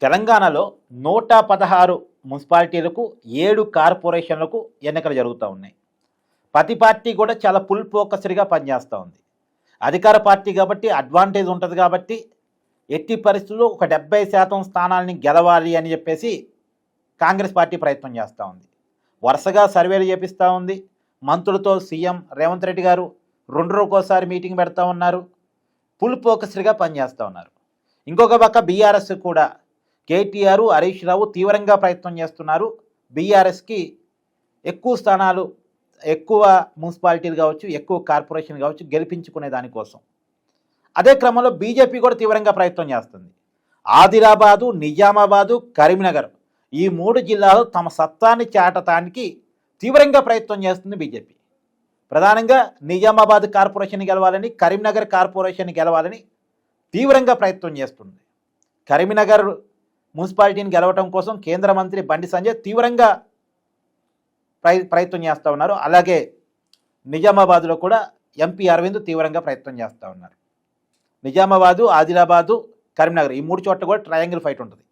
తెలంగాణలో 116 మున్సిపాలిటీలకు 7 కార్పొరేషన్లకు ఎన్నికలు జరుగుతూ ఉన్నాయి. ప్రతి పార్టీ కూడా చాలా ఫుల్ ఫోకస్డ్గా పనిచేస్తూ ఉంది. అధికార పార్టీ కాబట్టి అడ్వాంటేజ్ ఉంటుంది కాబట్టి ఎట్టి పరిస్థితుల్లో ఒక 70% స్థానాలని గెలవాలి అని చెప్పేసి కాంగ్రెస్ పార్టీ ప్రయత్నం చేస్తూ ఉంది. వరుసగా సర్వేలు చేపిస్తూ ఉంది. మంత్రులతో సీఎం రేవంత్ రెడ్డి గారు 2 రోజుకోసారి మీటింగ్ పెడతా ఉన్నారు. ఫుల్ ఫోకస్డ్గా పనిచేస్తూ ఉన్నారు. ఇంకొక పక్క బీఆర్ఎస్ కూడా కేటీఆర్, హరీష్ రావు తీవ్రంగా ప్రయత్నం చేస్తున్నారు. బీఆర్ఎస్కి ఎక్కువ స్థానాలు, ఎక్కువ మున్సిపాలిటీలు కావచ్చు, ఎక్కువ కార్పొరేషన్ కావచ్చు గెలిపించుకునే దానికోసం. అదే క్రమంలో బీజేపీ కూడా తీవ్రంగా ప్రయత్నం చేస్తుంది. ఆదిలాబాదు, నిజామాబాదు, కరీంనగర్ ఈ 3 జిల్లాలు తమ సత్తాన్ని చాటటానికి తీవ్రంగా ప్రయత్నం చేస్తుంది బీజేపీ. ప్రధానంగా నిజామాబాద్ కార్పొరేషన్ గెలవాలని, కరీంనగర్ కార్పొరేషన్ గెలవాలని తీవ్రంగా ప్రయత్నం చేస్తుంది. కరీంనగర్ మున్సిపాలిటీని గెలవటం కోసం కేంద్ర మంత్రి బండి సంజయ్ తీవ్రంగా ప్రయత్నం చేస్తూ ఉన్నారు. అలాగే నిజామాబాద్లో కూడా ఎంపీ అరవింద్ తీవ్రంగా ప్రయత్నం చేస్తూ ఉన్నారు. నిజామాబాదు, ఆదిలాబాదు, కరీంనగర్ ఈ 3 చోట్ల కూడా ట్రయాంగిల్ ఫైట్ ఉంటుంది.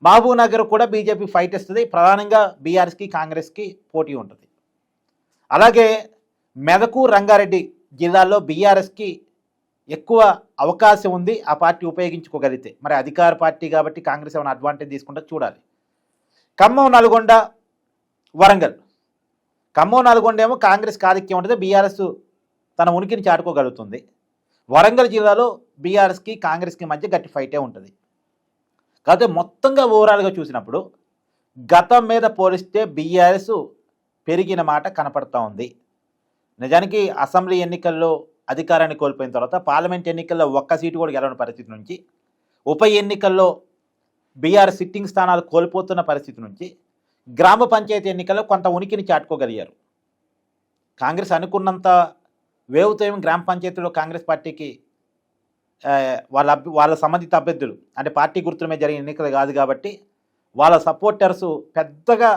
మహబూబ్ నగర్ కూడా బీజేపీ ఫైట్ ఇస్తుంది. ప్రధానంగా బీఆర్ఎస్కి, కాంగ్రెస్కి పోటీ ఉంటుంది. అలాగే మెదకు, రంగారెడ్డి జిల్లాల్లో బీఆర్ఎస్కి ఎక్కువ అవకాశం ఉంది. ఆ పార్టీ ఉపయోగించుకోగలిగితే. మరి అధికార పార్టీ కాబట్టి కాంగ్రెస్ ఏమైనా అడ్వాంటేజ్ తీసుకుంటే చూడాలి. ఖమ్మం, నల్గొండ, వరంగల్. ఖమ్మం, నల్గొండ ఏమో కాంగ్రెస్కి ఆధిక్యం ఉంటుంది. బీఆర్ఎస్ తన ఉనికిని చాటుకోగలుగుతుంది. వరంగల్ జిల్లాలో బీఆర్ఎస్కి, కాంగ్రెస్కి మధ్య గట్టి ఫైటే ఉంటుంది. కాకపోతే మొత్తంగా ఓవరాల్గా చూసినప్పుడు గతం మీద పోలిస్తే బీఆర్ఎస్ పెరిగిన మాట కనపడుతూ ఉంది. నిజానికి అసెంబ్లీ ఎన్నికల్లో అధికారాన్ని కోల్పోయిన తర్వాత పార్లమెంట్ ఎన్నికల్లో ఒక్క సీటు కూడా గెలవని పరిస్థితి నుంచి, ఉప ఎన్నికల్లో బీఆర్ఎస్ సిట్టింగ్ స్థానాలు కోల్పోతున్న పరిస్థితి నుంచి, గ్రామ పంచాయతీ ఎన్నికల్లో కొంత ఉనికిని చాటుకోగలిగారు. కాంగ్రెస్ అనుకున్నంత వేవ్తో ఏమి గ్రామ పంచాయతీలో కాంగ్రెస్ పార్టీకి వాళ్ళ సంబంధిత అభ్యర్థులు అంటే పార్టీ గుర్తుల మీద జరిగిన ఎన్నికలు కాదు కాబట్టి వాళ్ళ సపోర్టర్స్ పెద్దగా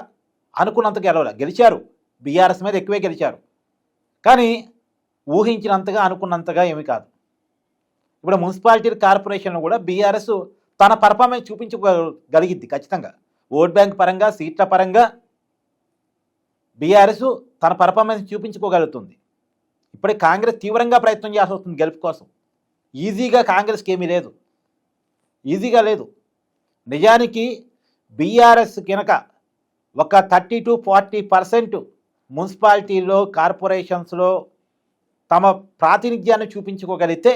అనుకున్నంతగా గెలిచారు. బీఆర్ఎస్ మీద ఎక్కువే గెలిచారు. కానీ ఊహించినంతగా, అనుకున్నంతగా ఏమీ కాదు. ఇప్పుడు మున్సిపాలిటీ కార్పొరేషన్లు కూడా బీఆర్ఎస్ తన పర్ఫార్మెన్స్ చూపించగలిగిద్ది ఖచ్చితంగా. ఓట్ బ్యాంక్ పరంగా, సీట్ల పరంగా బీఆర్ఎస్ తన పర్ఫార్మెన్స్ చూపించుకోగలుగుతుంది. ఇప్పుడే కాంగ్రెస్ తీవ్రంగా ప్రయత్నం చేయాల్సి వస్తుంది గెలుపు కోసం. ఈజీగా కాంగ్రెస్కి ఏమీ లేదు, ఈజీగా లేదు. నిజానికి బీఆర్ఎస్ కనుక ఒక 30-40% మున్సిపాలిటీలో, కార్పొరేషన్స్లో తమ ప్రాతినిధ్యాన్ని చూపించుకోగలిగితే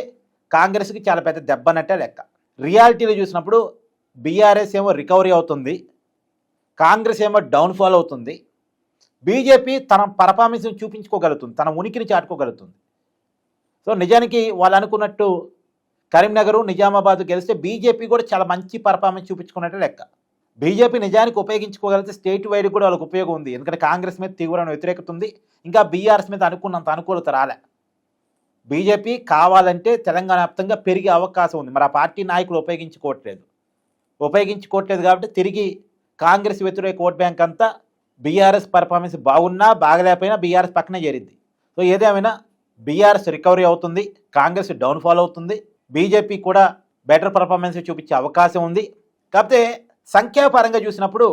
కాంగ్రెస్కి చాలా పెద్ద దెబ్బనట్టే లెక్క. రియాలిటీలో చూసినప్పుడు బీఆర్ఎస్ ఏమో రికవరీ అవుతుంది, కాంగ్రెస్ ఏమో డౌన్ఫాల్ అవుతుంది. బీజేపీ తన పర్ఫార్మెన్స్ని చూపించుకోగలుగుతుంది, తన ఉనికిని చాటుకోగలుగుతుంది. సో నిజానికి వాళ్ళు అనుకున్నట్టు కరీంనగర్, నిజామాబాద్ గెలిస్తే బీజేపీ కూడా చాలా మంచి పర్ఫార్మెన్స్ చూపించుకున్నట్టే లెక్క. బీజేపీ నిజానికి ఉపయోగించుకోగలిగితే స్టేట్ వైడ్ కూడా వాళ్ళకి ఉపయోగం ఉంది. ఎందుకంటే కాంగ్రెస్ మీద తీవ్రమైన వ్యతిరేకత ఉంది, ఇంకా బీఆర్ఎస్ మీద అనుకున్నంత అనుకూలత రాలే. బీజేపీ కావాలంటే తెలంగాణ వ్యాప్తంగా పెరిగే అవకాశం ఉంది. మరి ఆ పార్టీ నాయకులు ఉపయోగించుకోవట్లేదు కాబట్టి తిరిగి కాంగ్రెస్ వ్యతిరేక ఓట్ బ్యాంక్ అంతా బీఆర్ఎస్ పర్ఫార్మెన్స్ బాగున్నా బాగలేకపోయినా బీఆర్ఎస్ పక్కనే చేరింది. సో ఏదేమైనా బీఆర్ఎస్ రికవరీ అవుతుంది, కాంగ్రెస్ డౌన్ఫాల్ అవుతుంది, బీజేపీ కూడా బెటర్ పర్ఫార్మెన్స్ చూపించే అవకాశం ఉంది. కాకపోతే సంఖ్యాపరంగా చూసినప్పుడు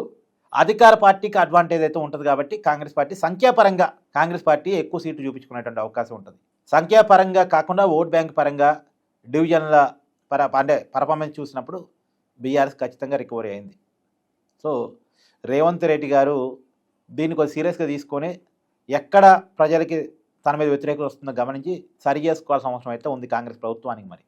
అధికార పార్టీకి అడ్వాంటేజ్ అయితే ఉంటుంది కాబట్టి సంఖ్యాపరంగా కాంగ్రెస్ పార్టీ ఎక్కువ సీట్లు చూపించుకునేటువంటి అవకాశం ఉంటుంది. సంఖ్యాపరంగా కాకుండా ఓట్ బ్యాంక్ పరంగా, డివిజన్ల అంటే పర్ఫార్మెన్స్ చూసినప్పుడు బీఆర్ఎస్ ఖచ్చితంగా రికవరీ అయింది. సో రేవంత్ రెడ్డి గారు దీన్ని కొంచెం సీరియస్గా తీసుకొని ఎక్కడ ప్రజలకి తన మీద వ్యతిరేకత వస్తుందో గమనించి సరి చేసుకోవాల్సిన అవసరం అయితే ఉంది కాంగ్రెస్ ప్రభుత్వానికి. మరి